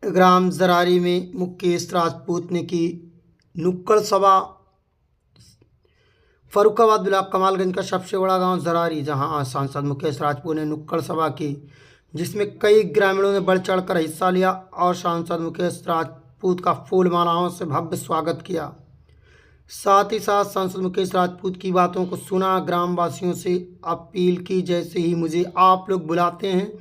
ग्राम जरारी में मुकेश राजपूत ने की नुक्कड़ सभा। फर्रुखाबाद ब्लॉक कमालगंज का सबसे बड़ा गांव जरारी, जहां आज सांसद मुकेश राजपूत ने नुक्कड़ सभा की, जिसमें कई ग्रामीणों ने बढ़ चढ़कर हिस्सा लिया और सांसद मुकेश राजपूत का फूल मालाओं से भव्य स्वागत किया। साथ ही साथ सांसद मुकेश राजपूत की बातों को सुना। ग्रामवासियों से अपील की, जैसे ही मुझे आप लोग बुलाते हैं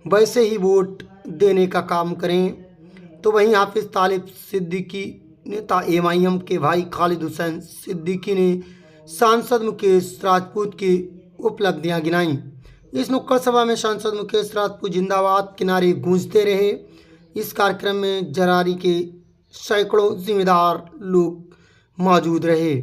वैसे ही वोट देने का काम करें। तो वहीं हाफिज तालिब सिद्दीकी, नेता एमआईएम के भाई खालिद हुसैन सिद्दीकी ने सांसद मुकेश राजपूत की उपलब्धियां गिनाई। इस नुक्कड़ सभा में सांसद मुकेश राजपूत जिंदाबाद के नारे गूंजते रहे। इस कार्यक्रम में जरारी के सैकड़ों जिम्मेदार लोग मौजूद रहे।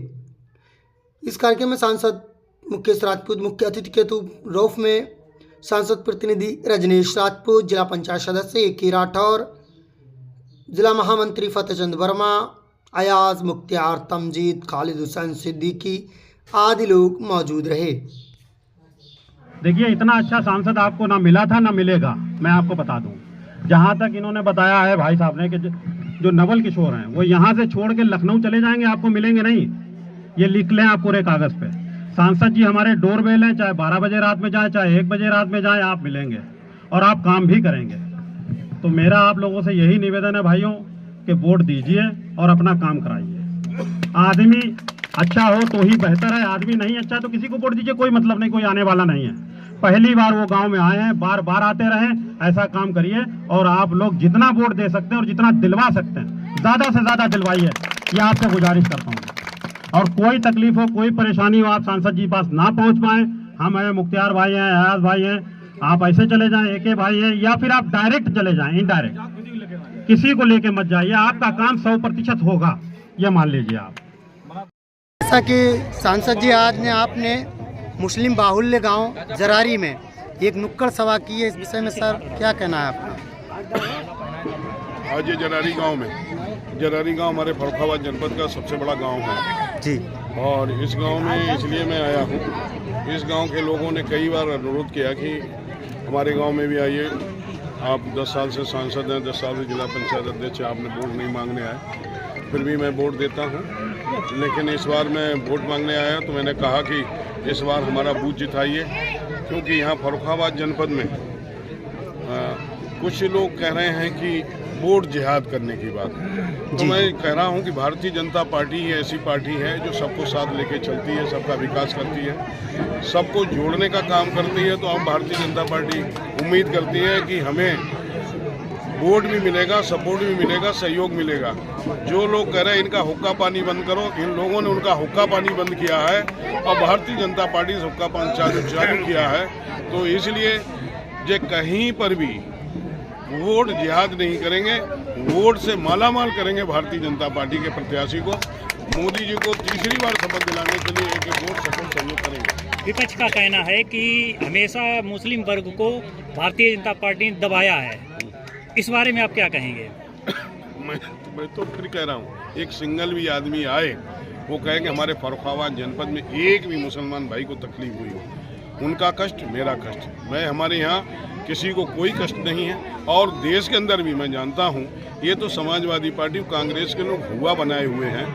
इस कार्यक्रम में सांसद मुकेश राजपूत मुख्य अतिथि के रूप में सांसद प्रतिनिधि रजनीश राजपूत, जिला पंचायत सदस्य ए.के. राठौर, जिला महामंत्री फतेहचंद वर्मा, अयाज मुख्तियार, तमजीद, खालिद हुसैन सिद्दीकी आदि लोग मौजूद रहे। देखिए, इतना अच्छा सांसद आपको ना मिला था ना मिलेगा। मैं आपको बता दूं, जहां तक इन्होंने बताया है भाई साहब ने कि जो नवल किशोर हैं वो यहाँ से छोड़ के लखनऊ चले जाएंगे, आपको मिलेंगे नहीं। ये लिख लें आप पूरे कागज पे। सांसद जी हमारे डोरबेल हैं, चाहे 12 बजे रात में जाए चाहे 1 बजे रात में जाए, आप मिलेंगे और आप काम भी करेंगे। तो मेरा आप लोगों से यही निवेदन है भाइयों कि वोट दीजिए और अपना काम कराइए। आदमी अच्छा हो तो ही बेहतर है, आदमी नहीं अच्छा तो किसी को वोट दीजिए, कोई मतलब नहीं, कोई आने वाला नहीं है। पहली बार वो गांव में आए हैं, बार बार आते रहें, ऐसा काम करिए। और आप लोग जितना वोट दे सकते हैं और जितना दिलवा सकते हैं ज्यादा से ज्यादा दिलवाइए, ये आपसे गुजारिश करता हूँ। और कोई तकलीफ हो, कोई परेशानी हो, आप सांसद जी पास ना पहुंच पाए, हम हैं, मुख्तियार भाई हैं, अयाज भाई हैं, आप ऐसे चले जाएं, ए.के. भाई हैं, या फिर आप डायरेक्ट चले जाएं, इनडायरेक्ट, किसी को लेके मत जाइए। आपका काम 100% होगा, ये मान लीजिए आप। जैसा कि सांसद जी आज ने आपने मुस्लिम बाहुल्य गांव जरारी में एक नुक्कड़ सभा की है, इस विषय में सर क्या कहना है आपका? आज ये जरारी गांव हमारे फर्रुखाबाद जनपद का सबसे बड़ा गांव है जी। और इस गांव में इसलिए मैं आया हूं, इस गांव के लोगों ने कई बार अनुरोध किया कि हमारे गांव में भी आइए। आप 10 साल से सांसद हैं, 10 साल से जिला पंचायत अध्यक्ष, आपने वोट नहीं मांगने आए, फिर भी मैं वोट देता हूं। लेकिन इस बार मैं वोट मांगने आया तो मैंने कहा कि इस बार हमारा बूथ जिताइए, क्योंकि यहाँ फर्रुखाबाद जनपद में कुछ लोग कह रहे हैं कि वोट जिहाद करने की बात। तो मैं कह रहा हूँ कि भारतीय जनता पार्टी ऐसी पार्टी है जो सबको साथ लेके चलती है, सबका विकास करती है, सबको जोड़ने का काम करती है। तो अब भारतीय जनता पार्टी उम्मीद करती है कि हमें वोट भी मिलेगा, सपोर्ट भी मिलेगा, सहयोग मिलेगा। जो लोग कह रहे हैं इनका हुक्का पानी बंद करो, इन लोगों ने उनका हुक्का पानी बंद किया है और भारतीय जनता पार्टी से हुक्का पानी चालू किया है। तो इसलिए जो कहीं पर भी वोट जिहाद नहीं करेंगे, वोट से मालामाल करेंगे भारतीय जनता पार्टी के प्रत्याशी को। मोदी जी को तीसरी बार शपथ दिलाने के लिए एक वोट सफल सहयोग करेंगे। विपक्ष का कहना है कि हमेशा मुस्लिम वर्ग को भारतीय जनता पार्टी ने दबाया है, इस बारे में आप क्या कहेंगे? मैं तो फिर कह रहा हूँ, एक सिंगल भी आदमी आए वो कहे कि हमारे फर्रुखाबाद जनपद में एक भी मुसलमान भाई को तकलीफ हुई हो, उनका कष्ट मेरा कष्ट। मैं हमारे यहाँ किसी को कोई कष्ट नहीं है। और देश के अंदर भी मैं जानता हूँ, ये तो समाजवादी पार्टी कांग्रेस के लोग हुआ बनाए हुए हैं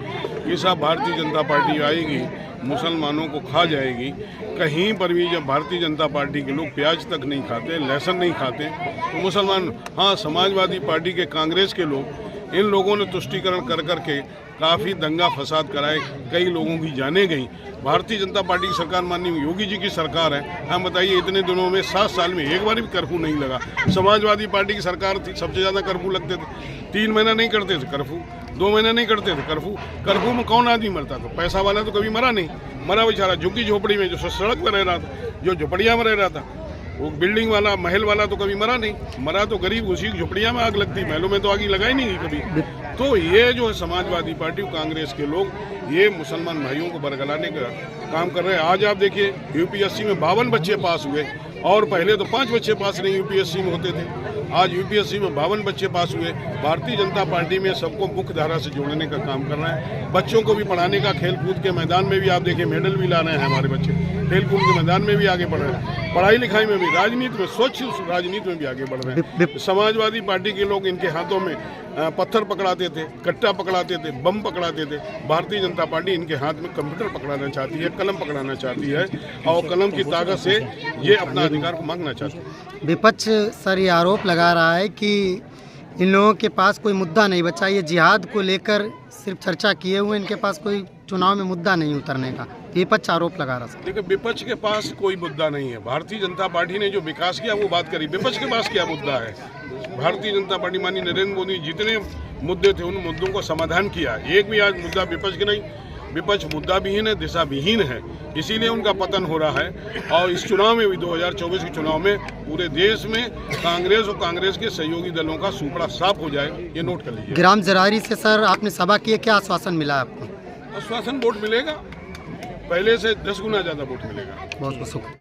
कि साहब भारतीय जनता पार्टी आएगी मुसलमानों को खा जाएगी। कहीं पर भी जब भारतीय जनता पार्टी के लोग प्याज तक नहीं खाते, लहसुन नहीं खाते, तो मुसलमान, हाँ, समाजवादी पार्टी के कांग्रेस के लोग, इन लोगों ने तुष्टीकरण कर करके काफ़ी दंगा फसाद कराए, कई लोगों की जानें गई। भारतीय जनता पार्टी की सरकार, माननीय योगी जी की सरकार है। हम बताइए, इतने दिनों में 7 साल में एक बार भी कर्फ्यू नहीं लगा। समाजवादी पार्टी की सरकार थी, सबसे ज़्यादा कर्फ्यू लगते थे। 3 महीना नहीं करते थे कर्फ्यू, 2 महीने नहीं करते थे कर्फ्यू। कर्फ्यू में कौन आदमी मरता था? पैसा वाला तो कभी मरा नहीं, मरा बेचारा झुग्गी झोपड़ी में, जो सड़क पर रह रहा था, जो झोपड़िया में रह रहा था। वो बिल्डिंग वाला, महल वाला तो कभी मरा नहीं, मरा तो गरीब, उसी झोपड़िया में आग लगती, महलों में तो आग लगाई नहीं कभी। तो ये जो है समाजवादी पार्टी, कांग्रेस के लोग, ये मुसलमान भाइयों को बरगलाने का काम कर रहे हैं। आज आप देखिए, यूपीएससी में 52 बच्चे पास हुए, और पहले तो 5 बच्चे पास नहीं यूपीएससी में होते थे। आज यूपीएससी में 52 बच्चे पास हुए। भारतीय जनता पार्टी में सबको मुख्य धारा से जोड़ने का काम कर रहा है। बच्चों को भी पढ़ाने का, खेल कूद के मैदान में भी आप देखिए मेडल भी ला रहे हैं हमारे बच्चे, खेल कूद के मैदान में भी आगे बढ़ रहे हैं। पढ़ाई लिखाई में भी, राजनीति में, स्वच्छ राजनीति में भी आगे बढ़ रहे हैं। समाजवादी पार्टी के लोग इनके हाथों में पत्थर पकड़ाते थे, कट्टा पकड़ाते थे, बम पकड़ाते थे। भारतीय जनता पार्टी इनके हाथ में कंप्यूटर पकड़ाना चाहती है, कलम पकड़ाना चाहती है और कलम की ताकत से ये अपना अधिकार को मांगना चाहती है। विपक्ष सर ये आरोप लगा रहा है कि इन लोगों के पास कोई मुद्दा नहीं बचा, ये जिहाद को लेकर सिर्फ चर्चा किए हुए, इनके पास कोई चुनाव में मुद्दा नहीं उतरने का, विपक्ष आरोप लगा रहा है। देखिए, विपक्ष के पास कोई मुद्दा नहीं है। भारतीय जनता पार्टी ने जो विकास किया वो बात करी, विपक्ष के पास क्या मुद्दा है? भारतीय जनता पार्टी माननीय नरेंद्र मोदी जितने मुद्दे थे उन मुद्दों को समाधान किया। एक भी आज मुद्दा विपक्ष के नहीं, विपक्ष मुद्दा विहीन है, दिशा विहीन है, इसीलिए उनका पतन हो रहा है। और इस चुनाव में भी 2024 के चुनाव में पूरे देश में कांग्रेस और कांग्रेस के सहयोगी दलों का सुपड़ा साफ हो जाए, ये नोट कर लीजिए। ग्राम जरारी से सर आपने सभा की, क्या आश्वासन मिला आपको? आश्वासन वोट मिलेगा, पहले से 10 गुना ज़्यादा वोट मिलेगा। बहुत बहुत शुक्रिया।